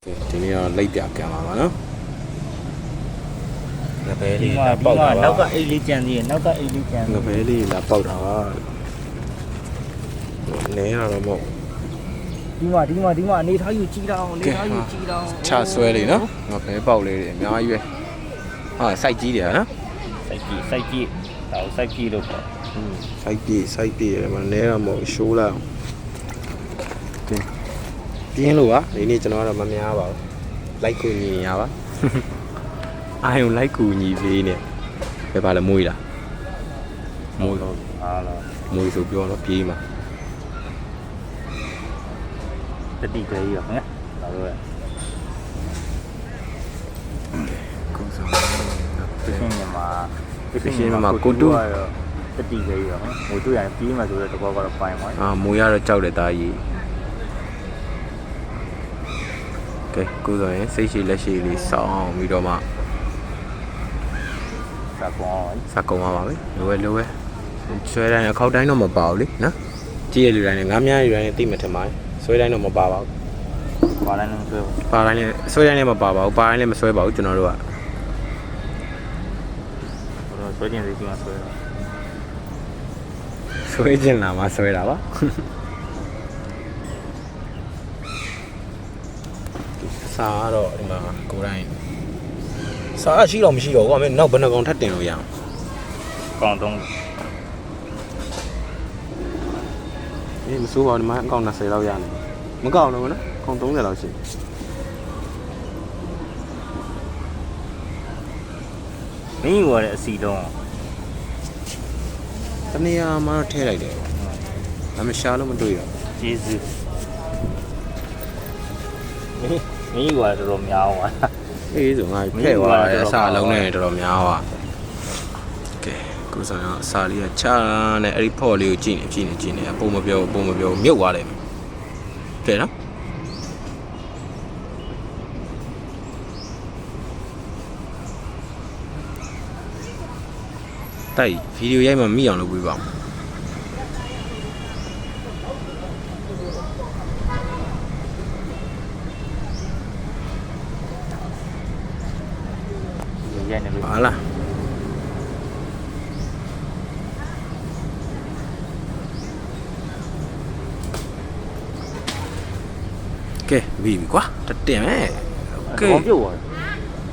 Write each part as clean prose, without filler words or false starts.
ဒီနေ့တော့လိတ်ပြကံပါပါနော်ငပဲ ဒီ လေး မှာ လာပေါက်တာ နောက်က ပါ အိတ်လေးကြံသေးတယ်နောက်ကအိတ်လေးကြံ ငပဲလေးလာပေါက်တာပါနေရတော့မဟုတ် ဒီမှာအနေထားယူကြည့်တော့အနေထားယူကြည့်တော့ ချဆွဲလေးနော်ငပဲပေါက်လေးတွေအများကြီးပဲဟာစိုက်ကြီးတယ်နော် စိုက်ကြည့်ဒါကိုစိုက်ကြည့်လို့ပေါ့ စိုက်ပြေတယ်မနေရမဟုတ်ရှိုးလိုက်တင်ပြင်းလို့ပါဒီနေ့ကျွန်တော်ကတော့မများပါဘူးလိုက်ကူညီရပါအာယုံလိုက်ကူညီပေးနေဘယ်ပါလဲမွေးလားမွေး အားလား မွေးဆိုပြောတော့ပြေးမှာ တတိကလေးရောခင်ဗျာဒါတော့ ကုန်းဆောင် ပြင်းနေမှာတတိကလေးရောဟိုတွေ့ရင်ပြီးမှဆိုတော့တကောကတော့ပိုင်းပါ အာမွေးရတော့ကြောက်တယ်တာကြီးကဲကိုဆိုရင်စိတ်ရှိလက်ရှိလေးစောင်းအောင်ပြီးတော့မှ စကောင်း စကုံသွားပါပဲလိုပဲဆွဲတိုင်းအခောက်တိုင်းတော့မပါဘူးလေနော်ကြည့်ရလူတိုင်းနဲ့ငါးများလူတိုင်းနဲ့တိမထင်ပါဘူးဆွဲတိုင်းတော့မပါပါဘူး ပါလိုက်နေဆွဲ ပါတိုင်းနဲ့ဆွဲတိုင်းနဲ့မပါပါဘူးပါတိုင်းနဲ့မဆွဲပါဘူးကျွန်တော်တို့က တော့ဆွဲခြင်းစီကဆွဲတော့ ဆွဲကျင်လာမှဆွဲတာပါစာကတော့ဒီမှာကိုယ်တိုင်းစာရှိတော့မရှိတော့ဘူးကွာမင်းနောက်ဘယ်နှကောင်ထပ်တင်လို့ရအောင် ကောင်းတော့ အေးမစိုးပါဘူးဒီမှာအကောင့်20လောက်ရနေမကောက်တော့ဘူးနော်အကောင့်30လောက်ရှိမင်းယူရတဲ့အစီတော့ တနေရာမှာတော့ထည့်လိုက်တယ်ဒါမှရှားလို့မတွေ့တော့ ကျေးဇူးမင်းယူရတော်တော်များသွား အေးဆိုငါဖဲ့သွားတယ်အစာလုံးနဲ့တော်တော်များသွားကဲကိုဆောင်ရအစာလေးကချာနဲ့အဲ့ဒီဖော့လေးကိုကြည့်နေအပုံမပြောမြုပ်သွားတယ်ကဲနော်တိုက်ဗီဒီယိုရိုက်မှမိအောင်လုပ်ပေးပါဦး ရိုက်နေလို့ ဟာလားကဲပြီးပြီကွာတက်မယ်ကဲ တကောင်ပြုတ်သွားတယ်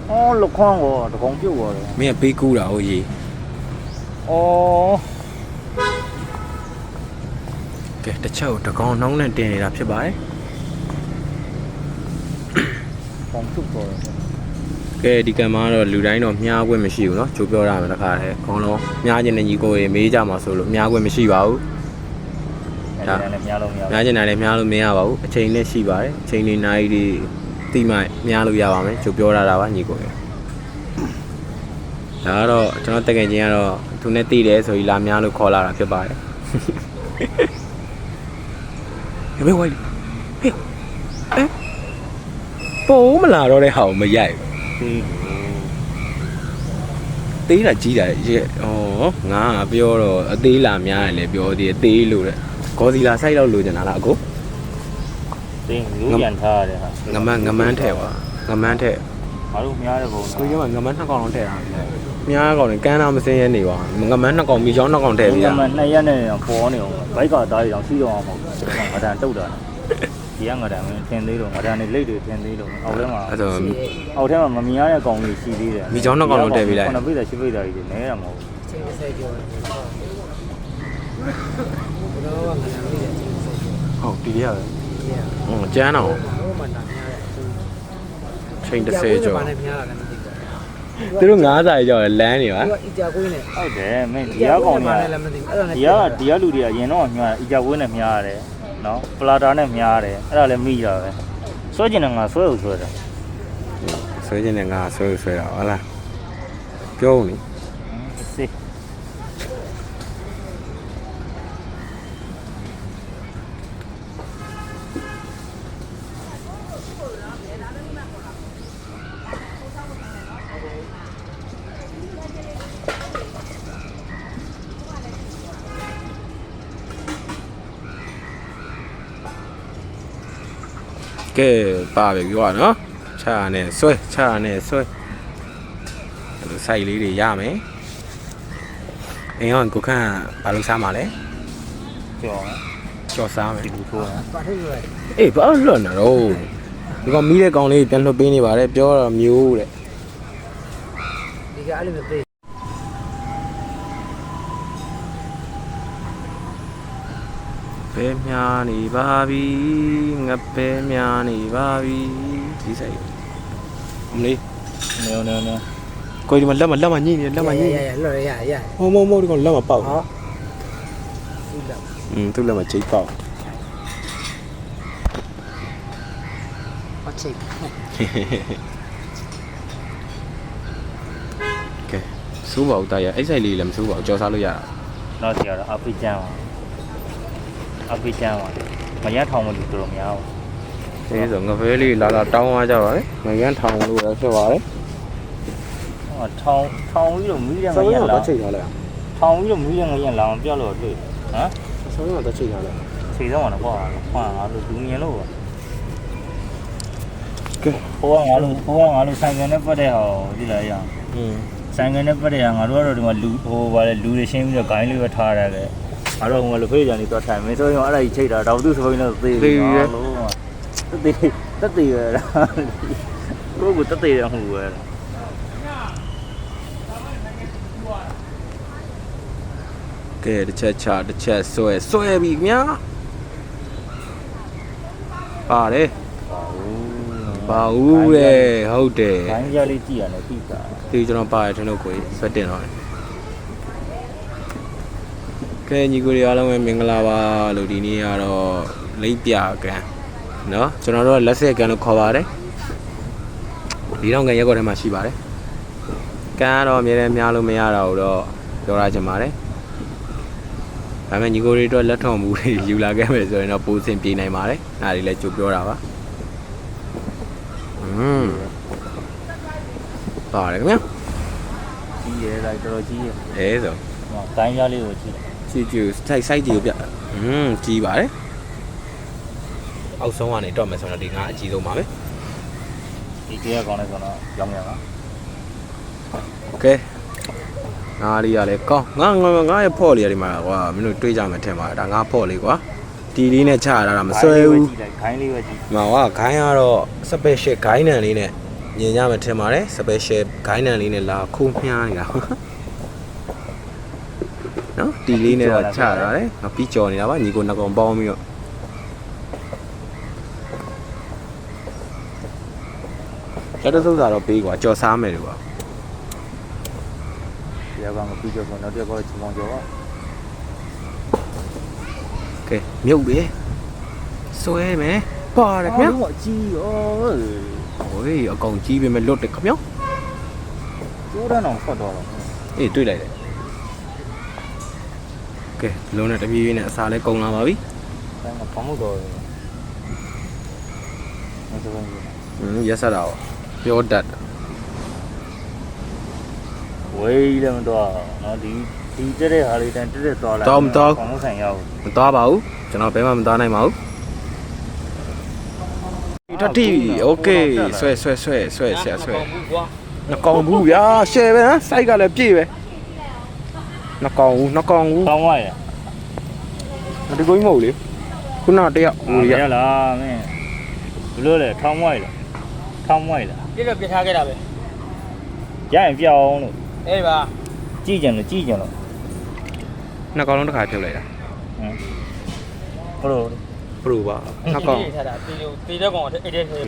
အော်လခွန်းကောတကောင်ပြုတ်သွားတယ် မင်းကပေးကူးတာဟုတ်ကြီး အော် ကဲတစ်ချက်ကိုတကောင်နှောင်းနဲ့တင်နေတာဖြစ်ပါတယ် ကောင်ပြုတ်သွားတယ် ကဲဒီကံမှာတော့လူတိုင်းတော့မြားခွင့်မရှိဘူးเนาะကြိုးပြောရမယ်တခါတည်းအကုန်လုံးမြားခြင်းနဲ့ညီကိုရေမေးကြမှာဆိုလို့မြားခွင့်မရှိပါဘူး အဲ့ဒါလည်းများလို့မရ မြားခြင်းနိုင်လည်းမြားလို့မရပါဘူးအချိန်နဲ့ရှိပါတယ်အချိန်လေးနိုင်ဒီတိမှမြားလို့ရပါမယ်ကြိုးပြောရတာပါညီကိုရေဒါကတော့ကျွန်တော်တကယ်ချင်းကတော့သူနဲ့တိတယ်ဆိုပြီးလာမြားလို့ခေါ်လာတာဖြစ်ပါတယ်ဘယ်ဝိုင်းဟေးပုံမလာတော့တဲ့ဟာကိုမရိုက်ဘူး သေးတာကြီးတာရဲ့ဩငါကပြောတော့အသေးလာများတယ်လေပြောသေးအသေးလို့တဲ့ဂေါ်စီလာစိုက်တော့လိုချင်တာလားအကို တင်းလူပြန်ထားရတယ်ဟာ ငမန်းထဲပါငမန်းထဲ ငါတို့များတဲ့ပုံ ကိုကြီးကငမန်း2កောင်လုံးထည့်တာမြားကောင်ကန်းတော့မစင်းရဲနေပါငမန်း2កောင်မိချောင်း2កောင်ထည့်ပြီး က တာ မှ2ရက်နဲ့ပေါ်နေအောင်ဘိုက်ကသားရအောင်စီးတော့အောင်မဟုတ်ဘူးငါတန်တုတ်တာဒီကငါတန်မင်းထင်သေးလို့ငါတန်နေလိတ်တွေထင်သေးလို့အောက်ထဲမှာ အဲ့တော့ အောက်ထဲမှာမမြင်ရတဲ့ကောင်ကြီးရှိသေးတယ် မိချောင်း2កောင်လုံးထည့်ပြီးလိုက် 9ပိတ်တာ10ပိတ်တာကြီးနဲရမှာမဟုတ်ဘူး ချင်း30ကျော်တယ်တော့ငါလည်းလေးတယ်ချင်း30ကျော် ဟုတ်ဒီလေးရပဲ တယ် ကျန်းတော့ ဟိုမှာတာများတယ် ချိန်30ကျော် ဘာနဲ့များလာတယ်မသိဘူး သူတို့90ကျော်လမ်းနေပါ သူကအီကြာကွေးနဲ့ ဟုတ်တယ်မင်းဒီကကောင် ဘာ ကြီး နဲ့လည်းမသိဘူးအဲ့ဒါနဲ့ ဒီကလူတွေကရင်တော့မြားအီကြဝင်းနဲ့မြားရတယ်နော်ပလာတာနဲ့မြားရတယ်အဲ့ဒါလည်းမိတာပဲဆွဲကျင်တယ်ငါဆွဲလို့ဆွဲတာ ဆွဲခြင်းနဲ့ငါဆွဲတာဟုတ်လားပြောဦးနိ စေး ကဲပါပဲပြောရနော်ချာနဲ့ဆွဲချာနဲ့ဆွဲအဲ့လိုစိုက်လေးတွေရမယ်အင်းဟောကိုခန့်ဘာလို့စားမှာလဲ ကျော် ကြော်စားမယ် ဒီလိုထိုးနော် ပါထိတ်ရွယ် အေးဘာလို့လွတ်နေတော့ဒီကောင်မီးတဲ့ကောင်လေးပြန်လွတ်ပေးနေပါတယ်ပြောတော့မျိုးတဲ့ ဒီကအဲ့လိုမျိုးပြေး ဘဲမြားနေပါပြီငဘဲမြားနေပါပြီဒီဆိုင်အမလေး နေနေနေ ကိုဒီမှာလက်မညှိနေလက်မညှိ ရလွတ်ရ ဟိုမောဒီကောင်လက်မပေါက် ဟောဒီလောက် သူ့လက်မချိတ်ပေါက် ဟောချိတ် ကဲစိုးပါဦးတာရအဲ့ဆိုင်လေးလည်းမစိုးပါဘူးကြော်စားလို့ရတာ နောက်စီကတော့အပိကျန်းပါမရထောင်မလို့တော်တော်များဘူး ဒီဆိုငဖဲလေးလာတောင်းသွားကြပါလေငရမ်းထောင်လို့လည်းဖြစ်ပါတယ် ဟောထောင်ပြီးတော့မီးရင ဆောင်း ရ ရ လာ တော့ချိတ်ထားလိုက် ထောင်ပြီးတော့မီးရငရလာအောင်ပြောက်လို့တွေ့ဟမ် ဆောင်းရတော့ချိတ်ထားလိုက် ခြေတော့မှာကွာခွာငါတို့ဒူမြင်လို့ ကဲ ဟိုကငါတို့ဆိုင်ကနေပတ်တဲ့ဟောဒီလာရအောင်ဆိုင်ကနေပတ်တဲ့ဟာငါတို့ကတော့ဒီမှာလူဟိုဗာလေလူတွေရှင်းပြီးတော့ဂိုင်းလေးပဲထားရတယ်ငါတို့ကဟိုလိုဖေးကြံနေတော့ထိုင်မင်းဆိုရင်အဲ့ဒါကြီးချိတ်တာတော့သူ့စပိန်တော့သေပြီတက်သေးရတာကိုကတက်သေးရမှုပဲ ကဲတစ်ချက်ချတစ်ချက်ဆွဲပြီမြာပါတယ်ပါဦးတဲ့ဟုတ်တယ် ဂိုင်းရလေးကြည့်ရတယ်ပြီးတာ ဒီကျွန်တော်ပါတယ်ထင်လို့ကိုဆွတ်တင်တော့တယ်ကဲညီကိုတွေအားလုံးပဲမင်္ဂလာပါလို့ဒီနေ့ကတော့လိပ်ပြကန်เนาะကျွန်တော်တို့လက်ဆက်ကန်လို့ခေါ်ပါတယ်ဒီတော့ကန်ရက်ကွက်ထဲမှာရှိပါတယ်ကန်ကတော့အများနဲ့များလို့မရတော့ဘူးတော့ပြောရချင်ပါတယ်ဒါပေမဲ့ညီကိုတွေအတွက်လက်ထောင်မှုတွေယူလာခဲ့မယ်ဆိုရင်တော့ပိုးစင်ပြေးနိုင်ပါတယ်ဒါတွေလည်းကြိုပြောတာပါပါတယ်ခင်ဗျာ ကြီးရဲလိုက်တော်တော်ကြီးရဲ အဲဆို ဟောဂိုင်းရလေးကိုကြည့် ချီစိုက်ကြည့်ပြကြီးပါတယ်အောက်ဆုံးကနေတော့မယ်ဆိုတော့ဒီငါအကြီးဆုံးပါပဲ ဒီကြီးရကောင်းလဲဆိုတော့ရောင်းရပါ ကဲငါလေးရလဲကောင်းငါရဲ့ဖော့လေးရဒီမှာကွာမင်းတို့တွေးကြမယ်ထင်ပါဒါငါဖော့လေးကွာတီလေးနဲ့ချရတာမဆွဲဘူး ကြည့်လိုက်ဂိုင်းလေးပဲကြည့် မှာကွာဂိုင်းကတော့ special ဂိုင်းနံလေးနဲ့ညင်ကြမယ်ထင်ပါတယ် special ဂိုင်းနံလေးနဲ့လာခုံမြားနေတာနော်တီလေးနဲ့တော့ချတာလေပြီးကြော်နေတာပါညီကိုနှစ်ကောင်ပေါင်းပြီးတော့လက်တစုပ်စာတော့ပေးကွာကြော်စားမယ်လို့ပါ ဒီကောင်ကပြီးတော့ဆိုတော့တော့ချီမောင်ကျော်ပါ ကဲမြုပ်ပြီဆွဲမယ်ပါတယ်ခင်ဗျာ အကြီးရော ဟိုးအကောင်ကြီးပြီမဲ့လွတ်တယ်ခင်ဗျာ ကျိုးတန်းအောင်ဖတ်တော့တော့ အေးတွေ့လိုက်တယ်ကဲလုံးနဲ့တပြေးပြေးနဲ့အစာလဲကုန်လာပါပြီ ဒါကဘာမှမတော့ဘူးမတော်ဘူး ရက်ဆက်တာပေါ့ပြောတတ် ဝေးလည်းမတော့နော်ဒီတဲ့ဟာလေးတန်းတက်သွားလာဘာမှဆိုင်ရောက် မသွားပါဘူးကျွန်တော်ဘယ်မှမသွားနိုင်ပါဘူးတတိโอเคဆွဲဆရာဆွဲနှကောင်ဘူးဗျာရှယ်ပဲဟမ်စိုက်ကလည်းပြည့်ပဲနှကောင်ဘူး ကောင်းသွားရ ဒီကိုကြီးမဟုတ်လေခုနတယောက်ဟိုရ ရလားမင်းဘလို့လဲထောင်းဝိုက်လား ပြတော့ပြထားခဲ့တာပဲ ရရင်ပြောင်းလို့ အေးပါ ကြည့်ကြလို့ နှကောင်လုံးတစ်ခါဖြုတ်လိုက်တာ ဟုတ်လို့ ဘလို့ပါနှကောင် ထားတာတေတဲ့ကောင်အဲ့တဲ့ထဲ ဒီ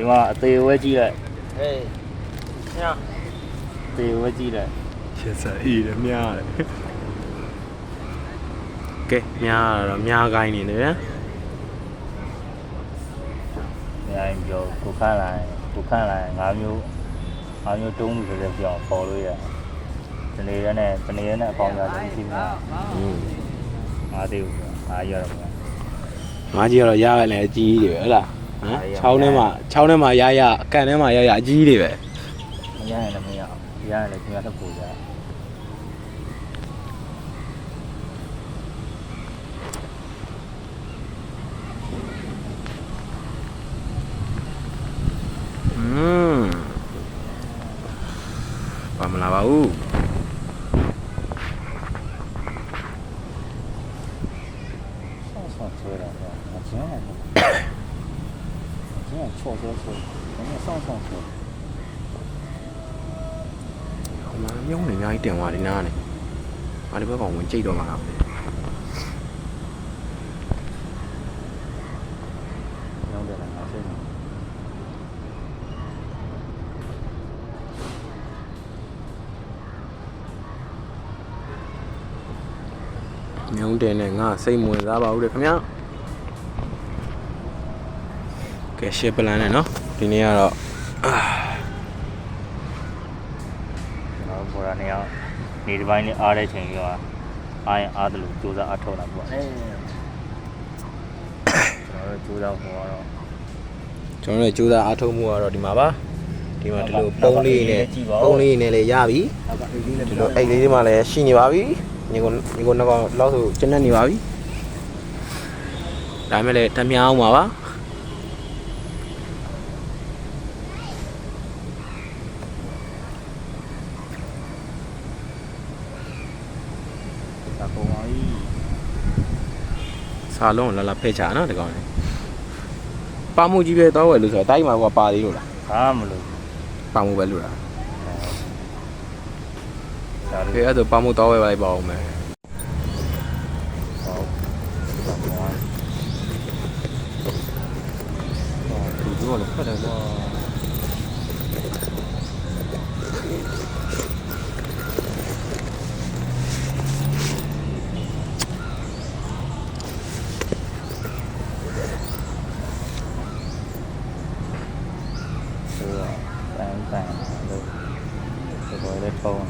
မှာအသေးဝဲကြည့်လိုက် ဟေးညာ အသေးဝဲကြည့်လိုက် ရှယ်စားအေးတယ်မြားတယ်ကဲမြားတော့မြားကိုင်းနေတယ်ဗျာ ညာရင်ပြောကိုခန့်လိုက်ငါမျိုးတုံးလို့ဆိုတဲ့ပြောင်းပေါ်လို့ရတနေ့ရက်နဲ့အပေါင်းရတယ်ရှိမှာငါသေးဘူးငါရတော့ ငါကြီးကတော့ရရတယ်အကြီးတွေပဲဟုတ်လားဟမ်ချောင်းထဲမှာရအကန်ထဲမှာရအကြီးတွေပဲ မရရင်လည်းမရရရင်လည်းကျွန်တော်တက်ဖို့ရ ပါမလာပါဘူး ဆောင်းဆွဲတာကအကျဉ်းချော့ဆွဲဒါနဲ့ဆောင်းဆွဲ ဟိုမှာမြုံနေအများကြီးတင်သွားတယ်နားနေအားဒီဘက်ကောင်ဝင်ကြိတ်တော့မှာလား ညောင်းတယ်ငါစိတ်နေ မြုံတင်နဲ့ငါစိတ်မဝင်စားပါဘူးတဲ့ခင်ဗျာကဲရှေ့ပလန်နဲ့နော်ဒီနေ့ကတော့ ကျွန်တော်ပေါ်ရနေအောင်နေဒီပိုင်းနဲ့အားတဲ့ချိန်ကြီးကအားရင်အားတယ်လို့စူးစမ်းအထောက်လာပေါ့ကျွန်တော်တို့စူးစမ်းပေါ်တော့ ကျွန်တော်တို့ကြိုးစားအားထုတ်မှုကတော့ဒီမှာပါဒီမှာဒီလိုပုံလေးနဲ့လည်းရပြီဒီလိုအိတ်လေးတွေမှလည်းရှိနေပါပြီညီကိုနှစ်ကောင်လောက်ဆိုကျဉ်းနေပါပြီဒါပေမဲ့လည်းတများအောင်ပါပါ ဒါပုံပါပြီ စားလုံးလာဖဲ့ချာနော်ဒီကောင်လေးပါမှုကြီးပဲတော့ဝယ်လို့ဆိုတော့တိုက်မှာကပါသေးလို့လား ဘာမလို့ ပါမှုပဲလို့လား ဒါ ကဲ လေး အဲ့ဒါပါမှုတော့ဝယ်လိုက်ပါဦးမယ် ဟုတ်ပါဘူးဒီလိုလည်းဖတ်တယ်တော့တန်လို့ဒီလိုလေးထုံး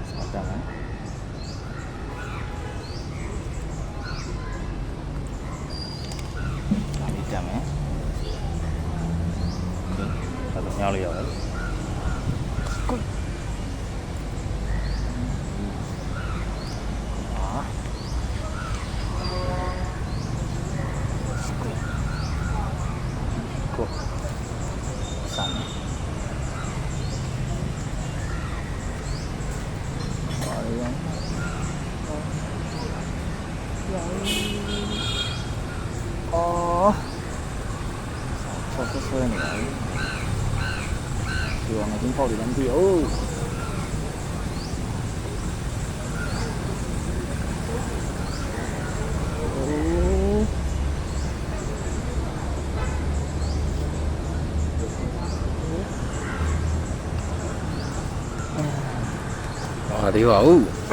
ဆက်တာနော်ဒါလေးတက်မယ်ဒါတော့ညောင်းလေးရအောင်ကိုဆမ်းပါရအောင်အော်ဆော့ဆွဲနေတယ်ဒီအောင်ငါတင်ပေါက်တယ်မသိဘူးပါသေးပါဦး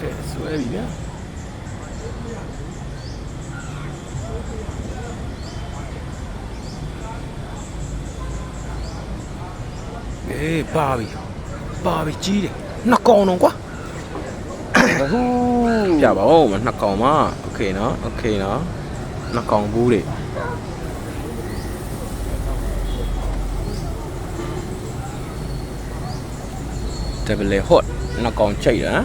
ကဲဆွဲပြီဗျာအေးပါပြီကြီးတယ်နှစ်ကောင်တော့ကွာဟူးပြပါဦးမနှစ်ကောင်မโอเคနော်နှစ်ကောင်ဘူးတွေတဘလေဟော့နှစ်ကောင်ချိတ်တယ်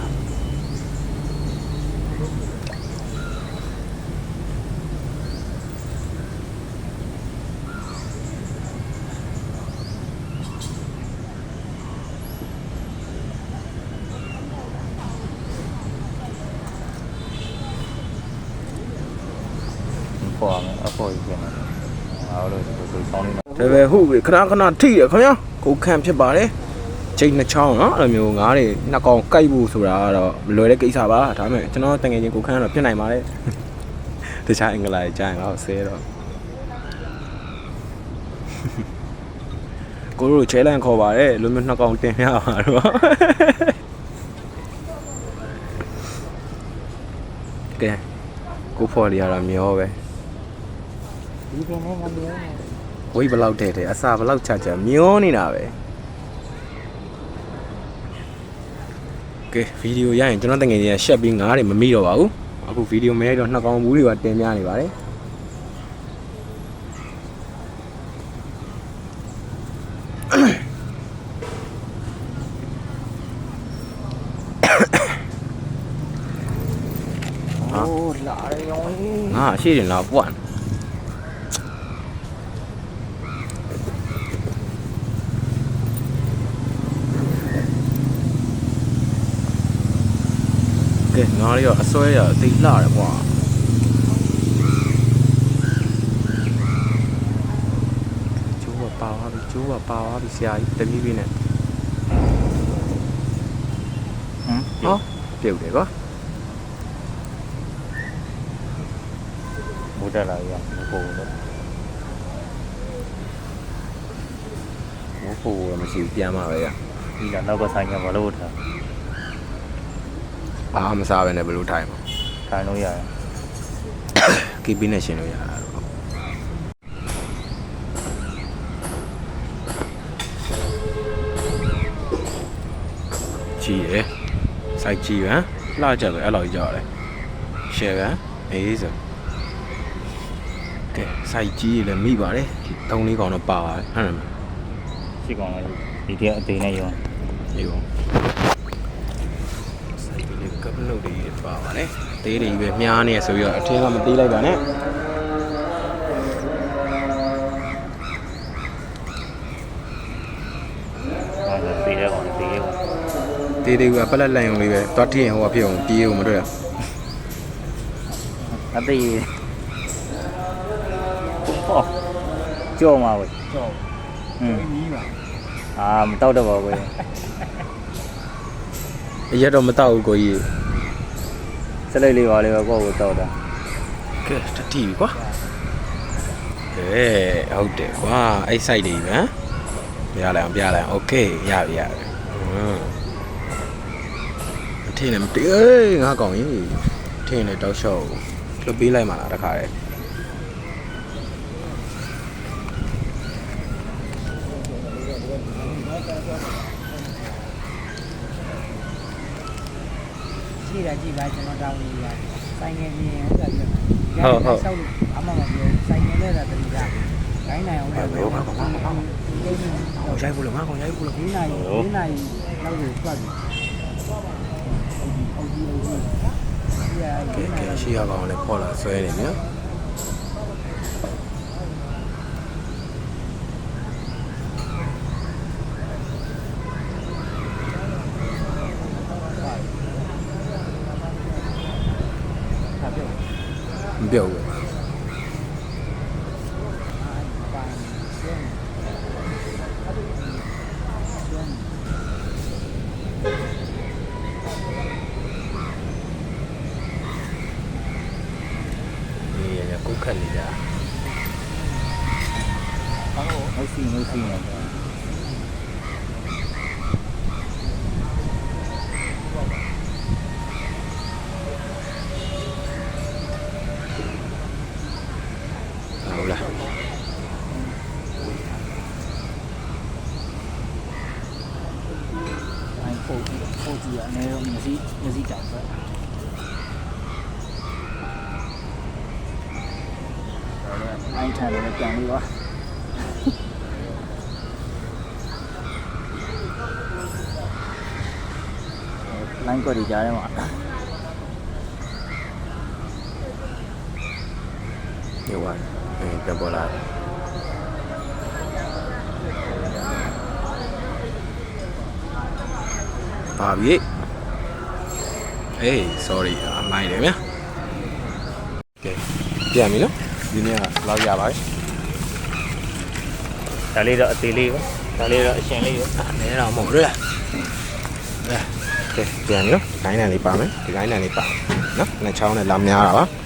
ပေါ်မယ်အပေါ်ကြီးပြန်တယ်အားလို့ဒီလိုဆောင်းနေတော့ ဒါပဲဟုတ်ပြီခဏထိတယ်ခင်ဗျာကိုခံဖြစ်ပါတယ်ချိန်နှစ်ချောင်းเนาะအဲ့လိုမျိုးငါးတွေနှစ်ကောင်ကိုက်ဖို့ဆိုတာကတော့မလွယ်တဲ့ကိစ္စပါဒါပေမဲ့ကျွန်တော်တကယ်ချင်းကိုခံတော့ဖြစ်နိုင်ပါတယ်တခြားအင်္ဂလိပ်ကျရင်တော့ဆဲတော့ကိုတို့ချဲလန်ခေါ်ပါတယ်လူမျိုးနှစ်ကောင်တင်ရပါတော့ကဲကိုဖော်လီရတာမျောပဲ ဒီပင်နဲ့ငါပြော ဝိတ်ဘလောက်တဲ့တဲ့အစာဘလောက်ချမျောနေတာပဲ ကဲဗီဒီယိုရရင်ကျွန်တော်တငယ်ချင်းရှက်ပြီးငါးတွေမမိတော့ပါဘူးအခုဗီဒီယိုမဲတော့နှစ်ကောင်ဘူးတွေကတင်ပြနေပါတယ်โอ้หลาเลยยอง ငါအရှိတင်လာပွတ်ကဲငါလေးရောအစွဲရတိတ်လာတယ်ကွာကျိုးကပါသွားပြီဆရာကြီးတပီးပြီးနဲ့ ဟမ် ပြုတ်တယ်ကွာ ဘုဒ္ဓလာရဘိုးလို့ မဟုတ်ဘူးမရှိဘူးပြန်มาပဲရ ဒီကနောက်ကဆိုင်ကမလို့ထား ဘာမစားပဲနဲ့ဘယ်လိုထိုင်မှာ ထိုင်လို့ရတယ် ကီပီနဲ့ရှင်လို့ရတာတော့ကြည့်ရယ်စိုက်ကြည့်ရန်လှကြပဲအဲ့လိုကြောက်တယ်ရှယ်ကန်အေးဆိုကဲစိုက်ကြည့်ရလည်းမိပါတယ်ဒီ3-4ကောင်တော့ပါပါတယ်ဟုတ်တယ်မ ရှိကောင်လေးဒီတည်းအသေးနဲ့ရော အေးပေါ့စိုက်ကြည့်လေးကပ်လို့တွေပါပါတယ်သေးတွေပဲမြားနေဆိုပြီးတော့အထင်းကမသေးလိုက်ပါနဲ့ ဒါဆိုသေးတယ်ကောင်သေးရော တေးသေးကပလက်လိုက်အောင်လေးပဲတွားထည့်ရင်ဟိုဖြစ်အောင်ပြေးအောင်မတွေ့ရ အသေးဟောကြောမှာဝေး ကြော อืม နီးပါ မတောက်တော့ပါဘူး အရက်တော့မတောက်ဘူးကိုကြီး စလိတ်လေးပါလေးပဲကိုယ့်ကိုတောက်တာ ကဲတတိပြီကွာကဲဟုတ်တယ်ကွာအဲ့ site တွေပဲပြလိုက်အောင်โอเคရပြီအထင်းနဲ့မတေးအေးငါကောင်ကြီးထင်းနဲ့တောက်လျှောက်လွတ်ပေးလိုက်မှလားတခါတည်း ကြည့်ပါကျွန်တော်တောင်းနေရဆိုင်ငယ်ကြီးရဲ့ဆိုတော့ဆောက်လို့အမှမပြောဆိုင်ငယ်နဲ့သာတတိယဂိုင်းနိုင်အောင်လုပ်ပါဘာမှမအောင်ရိုက်ဖို့လို့ငါကောင်ရိုက်ဖို့လို့ ဒီနိုင်လောက်ကိုတွတ်ပြီအော်ကြီးကဲရှိရကောင်လည်းပေါ်လာဆွဲနေမြန်မပြောဘူးကုတ်ခက်နေကြ ဟုတ်စီနေ ဟုတ်လား အိုင်ပို့ကြည့်ရအနေတော့မျက်စိတောင်ပဲအိုင်ထားတယ်ကြံလေးပါလိုင်းကွက်ဒီကြားထဲမှာ nhiều quá cho bỏ lại bà biết ê sorry mai đấy nhá ok giờ mình lúc đi nè lao già lại ဒါလေးတော့အသေးလေးပဲဒါလေးတော့အရှင်လေးပဲ để nào một đứa ok giờ mình lúc cái này đi bà mấy cái này đi bà nó này sau này làm nhà rồi á